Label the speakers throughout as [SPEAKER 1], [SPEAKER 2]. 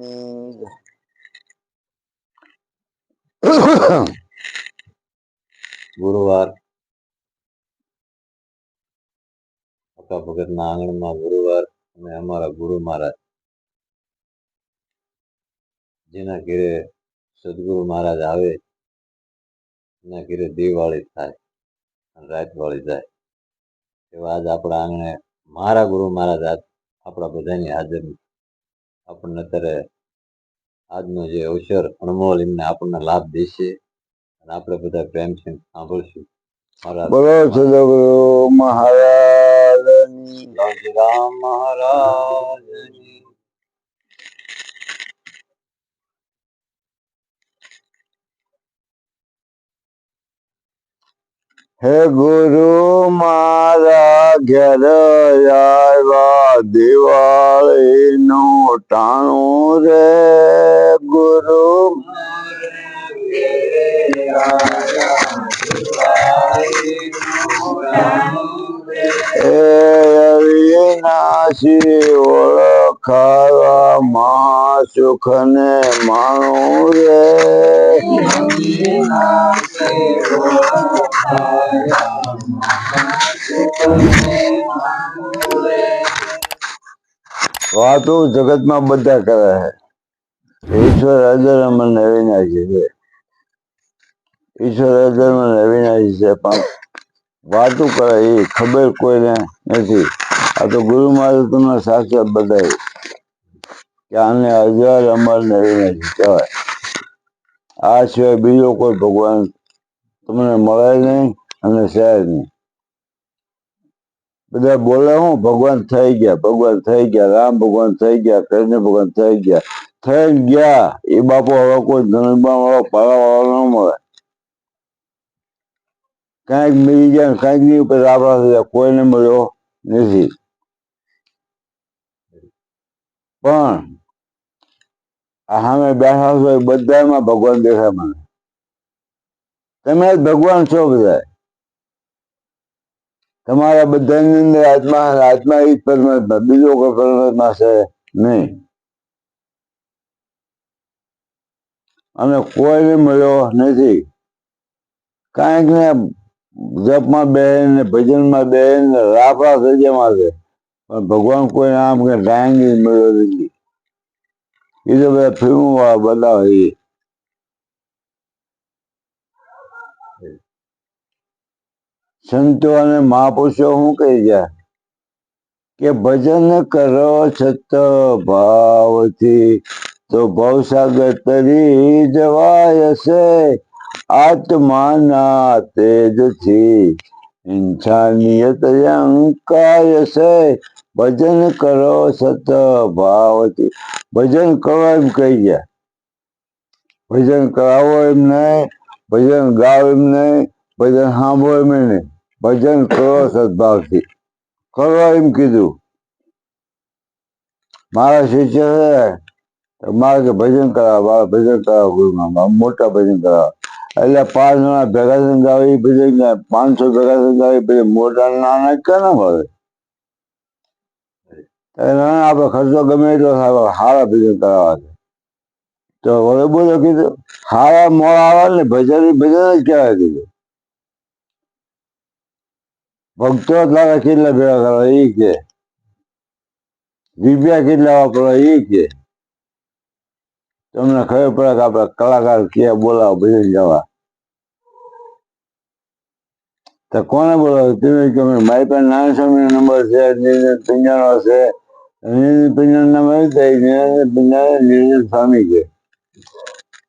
[SPEAKER 1] મહારાજની ગુરુવાર અકા ભગતના આંગણમાં ગુરુવાર અને અમારા ગુરુ મહારાજ જેના ઘેરે સદગુરુ મહારાજ આવે એના ઘેરે દિવાળી થાય અને રાત વાળી જાય એવા આજ આપણા આંગણે મારા ગુરુ મહારાજ આજ આપણા બધાની હાજર આપણને અત્યારે આજનો જે અવસર અણમોલ એમને આપણને લાભ દેશે અને આપણે બધા પ્રેમથી સાંભળશું. બોલો સદગુરુ મહારાજની રામ મહારાજની. હે ગુરુ મારા ઘેર આવ્યા દિવાળી નું ટાણું રે ગુરુ અવિનાશી ઓળખાવા મહા સુખ ને માણું રે વાતો જગતમાં બધા કરે છે. ઈશ્વર અધર્મ અને અવિનાશી છે. ઈશ્વર અધર્મ અને અવિનાશી છે પણ વાતો કરે એ ખબર કોઈને નથી. આ તો ગુરુ મહારાજ તમને સાક્ષાત બતાવ્યું કે આને અજર અમર ને અવિનાશી કહેવાય. આ સિવાય બીજો કોઈ ભગવાન તમને મળે નહીં અને શહેર નહીં. બધા બોલે હું ભગવાન થઈ ગયા રામ ભગવાન થઈ ગયા કૃષ્ણ ભગવાન થઈ ગયા એ બાપુ હવે કોઈ ધનુર્બાણ વાળો પારા વાળો ન મળે. કઈક મિલી ગયા કઈક ની ઉપર આપડા થઈ જાય કોઈને મળ્યો નથી. પણ સામે બેઠા છો એ બધામાં ભગવાન દેખાય મને. તમે ભગવાન છો બધા. તમારા બધાની અંદર આત્મા એ જ પરમાત્મા બીજો કોઈ પરમાત્મા છે નહીં. અને કોઈને મળ્યો નથી. કાંઈક ને જપમાં બેન ને ભજનમાં બેન ને રાફડા સજ્જમાં છે પણ ભગવાન કોઈ આમ કે ડાયંગી મળ્યો નથી. એ તો બધા ફિલ્મો વાળા બતાવે. સંતો અને મહાપુરુષો શું કહી ગયા કે ભજન કરો છત ભાવથી તો ભવસાગર તરી જવાય છે. આત્માના તેજથી ઇન્સાનિયત અંકાય છે. ભજન કરો સત ભાવથી. ભજન કરો એમ કહી ગયા. ભજન કરાવો એમ નહીં, ભજન ગાવ એમ નહીં, ભજન સાંભળો એમ નહીં. ભજન કરો સદભાવથી. કરો એમ કીધું. મારા શિષ્ય છે મારે કે ભજન કરાવો મારા ભજન કરાવો ગુરુમાં મોટા ભજન કરાવો એટલે 5 જણા ભેગા થઈને ગાવ એ ભજન 500 ભેગા થઈને ગાવ એ ભજન મોટા નાના ક્યાં ના મળે. આપડે ખર્ચો ગમે એટલો સારા ભજન કરાવવા છે તો વળે બોલો કીધું સારા મોડા આવે ને ભજન જ કહેવાય કીધું. ભક્તો તારા કેટલા ભેગા કરવા એ કે રૂપિયા કેટલા વાપરવા એ કે તમને ખબર પડે કે આપડે કલાકાર ક્યાં બોલાવો ભજન જવા. તો કોને બોલાવો તમે મારી પાસે નારાયણ સ્વામી નંબર છે પિંજાણો છે નિરંજન સ્વામી કે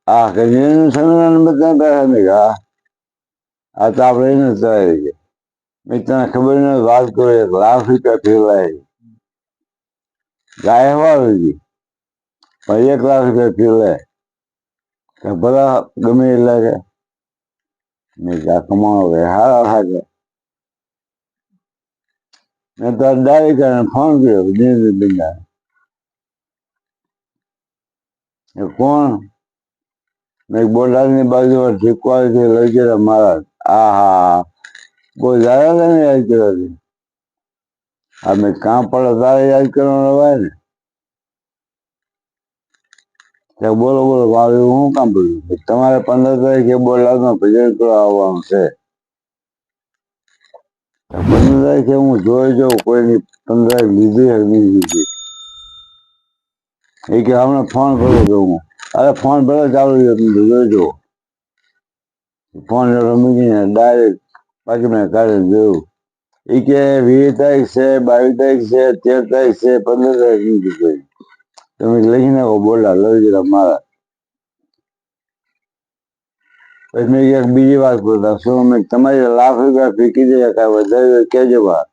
[SPEAKER 1] હા કે નિરંજન સ્વામી ના નંબર તમે પાસે હા તો આપડે એને ચલાવી છે. મેં તને ખબર ન વાત કરો ₹1 લાખ ફેરવાય ગાય વાળી પણ ₹1 લાખ ફેરવાય ભલા ગમે એટલા કે મેં કમાણો હારા થાય. મેં તો ડાયરેક્ટ ફોન કર્યો કોણ મેં બોટાદની બાજુમાં ઠીકવાથી લઈ ગયા મહારાજ. આ હા કોઈ દાદા ને યાદ કર્યો આ મેં કામ પડે તારે યાદ કરવાનો હોય ને.
[SPEAKER 2] બોલો બોલો વાવ્યું હું કામ બોલું તમારે 15 તારીખે બોલાવવાનું ભજન કરવા આવવાનું છે. 15 તારીખે હું જોઈ જાઉં કોઈની 15 તારીખ લીધી કે નહીં લીધી. એ કે હમણાં ફોન કરો તો હું અરે ફોન ભલે ચાલુ છે તમે જોઈજો. ફોન મૂકીને ડાયરેક્ટ બાકી મેં કાઢી જોયું. એ કે 20 તારીખ છે, 22 તારીખ છે, 13 તારીખ છે, 15 તારીખ નથી કોઈ. તમે લખી નાખો બોલા લઈ જરા મારા. પછી મેં એક બીજી વાત બોલતા શું મેં તમારી ₹1,00,000 ફી કીધી કાંઈ વધારે કહેજો બા.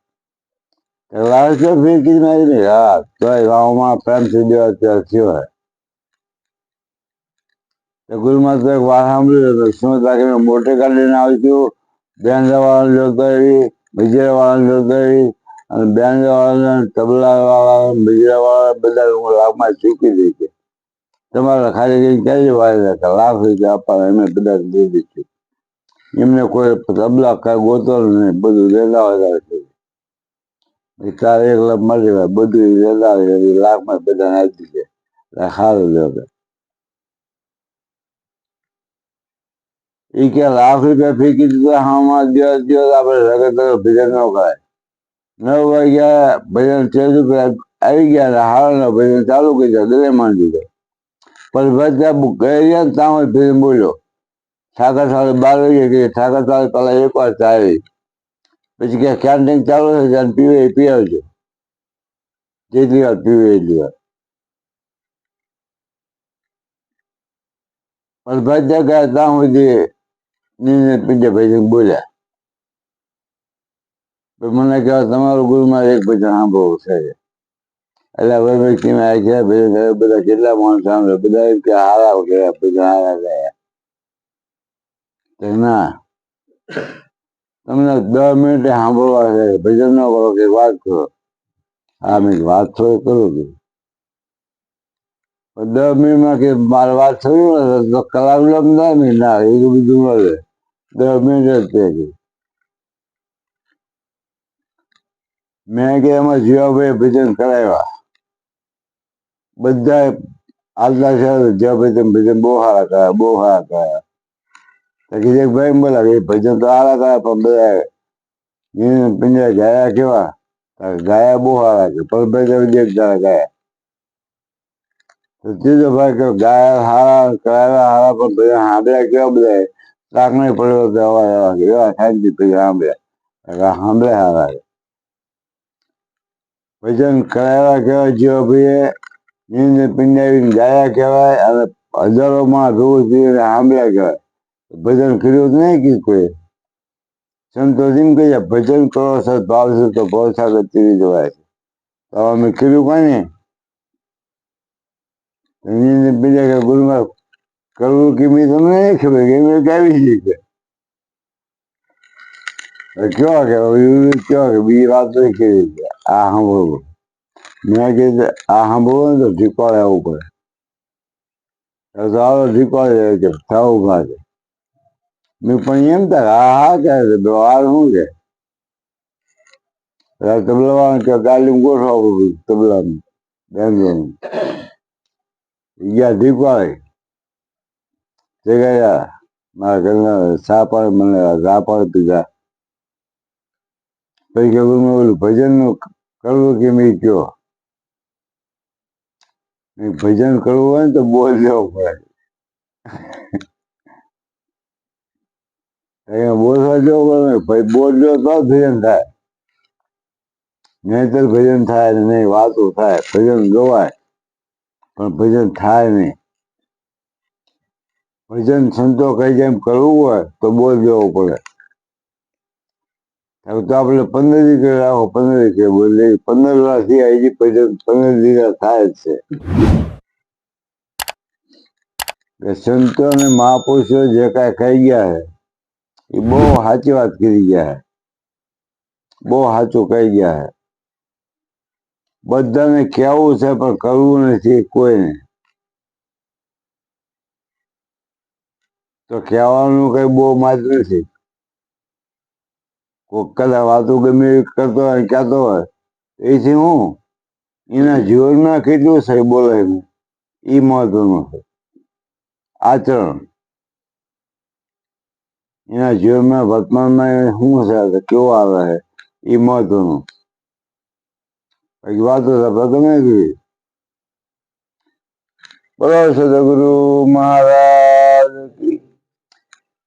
[SPEAKER 2] ₹1,00,000 ફી કીધી મારી નહીં. હા તો ગામમાં પ્રેમથી દેવા ત્યાં થયો હે. ગુરુમાં તો એક વાત સાંભળ્યું હતું શું તાકે મોટે કાઢીને આવ્યું બેન્ડવાળાને જોતાવી બીજાવાળાને જોતાવી અને બેન્ડવાળાને તબલાવાળા બીજાવાળા બધા હું લાભમાં ચૂકી દઈ છે. તમારે ખાલી કઈ કહેજો ભાઈ ₹1,00,000 આપવાના એમને બધા દઈ દીધું. એમને કોઈ તબલા કાંઈ ગોતો નહીં બધું લેતા હોય છે. તારે 1 લાખ મળી જાય બધું લેતા હોય લાખમાં બધાને આપી દે સારું લ્યો. એ કે ₹1,00,000 ફી કીધું આમાં દિવસ આપણે રગત ભજન ન કરાય. 9 વાગ્યા ભજન આવી ગયા હાલના ભજન ચાલુ કરી દીધા દરે માંડી દીધો. પણ બધા ગયા ને ત્યાં ભજન બોલ્યો. ઠાકર સાડે 12 વાગે ગઈ ઠાકર સાડે પેલા 1 વાર ચાલી પછી કે કેન્ટીન ચાલુ છે ત્યાં પીવે પી આવજો જેટલી વાર પીવે એટલી વાર. પણ બધા ગયા ત્યાં સુધી બીજા ભજન બોલ્યા. મને કહેવાય તમારું ગુરુમાં એક ભજન સાંભળવું છે. એટલે ભાઈ તમે આ છે ભજન બધા કેટલા માણસ સાંભળે બધા કે હારા ગયા ભજન હારા ગયા. ના તમને 10 મિનિટે સાંભળવા છે ભજન ન કરો કે વાત કરો. હા મેં વાત થોડી કરું છું 10 મિનિટમાં કે મારે વાત થયું તો કલાક લમતા નહીં ના એવું બધું મળે 10 મિનિટ જ તે. મેં કે એમાં જીવાભાઈ ભજન કરાવ્યા બધા આજના છે જીવાભાઈ ભજન બહુ સારા કરાયા બહુ સારા કરાયા. ભાઈ બોલા એ ભજન તો સારા કરાયા પણ બધા પિંજરા ગાયા કેવા ગાયા બહુ સારા કે પણ ભાઈ ગાયા. ત્રીજો ભાઈ કે ગાયા હારા કરાવ્યા હારા પણ બધા સાંભળ્યા કેવા બધા રાખ નહીં પડ્યો એવા શાંતિ પછી સાંભળ્યા સાંભળ્યા હારા ભજન કરાવ્યા કેવાય જીવાભાઈએ નીંદ પિંડાવીને ગાયા કહેવાય અને હજારોમાં રોજ સાંભળ્યા કહેવાય. ભજન કર્યું નહીં કે કોઈ સંતોષ એમ કહે ભજન કરો સદ ભાવ છે તો ભવસાગર તરી જવાય છે. તો અમે કર્યું કઈ ને બીજા કે ગુરુમાં કરવું કે મેં તમને નહીં ખબર કે મેં ગાવી છે કેવા કે કેવા કે બીજી વાત નહીં કરી આ સાંભળવું. મેં કીધું આ સાંભળવું ને તો ઢીકવાડે આવવું પડે તો આવો ઢીકવાડે કે થવું લાગે. મેં પણ એમ થાય હા કહે વાર શું કે તબલાવાળા કે ગાડી ગોઠવા તબલાનું બેંગલોનું ગયા ઢીકવાડે તે ગયા મારા ઘરના ચા પાણી મને ચા પાણી પીધા. પછી કે ઓલું ભજનનું કરવું કે મેં કયો ભજન કરવું હોય ને તો બોલ દેવો પડે. બોલવા દેવો પડે ભાઈ બોલ દો તો ભજન થાય નહીતર ભજન થાય નહીં વાતો થાય ભજન ગવાય પણ ભજન થાય નહીં. ભજન સંતો કઈ જેમ કરવું હોય તો બોલ દેવો પડે. તો આપણે 15 દીકરા રાખો 15 દીકરા બોલે 15 વર્ષથી હજી ભજન 15 દીકરા થાય જ છે. સંતો અને મહાપુરુષો જે કાંઈ કહી ગયા છે એ બહુ સાચી વાત કરી ગયા છે બહુ સાચું કહી ગયા છે. બધાને કહેવું છે પણ કરવું નથી કોઈને. તો કહેવાનું કઈ બહુ માત નથી. કોક કદાચ વાતો ગમે કરતો હોય કહેતો હોય એથી હું એના જીવનમાં કેટલું છે બોલે એ મહત્વનું છે. આચરણ એના જીવનમાં વર્તમાનમાં શું છે કેવું આવે છે એ મહત્વનું. પછી વાતો તમે કીધી બોલો સદગુરુ મહારાજ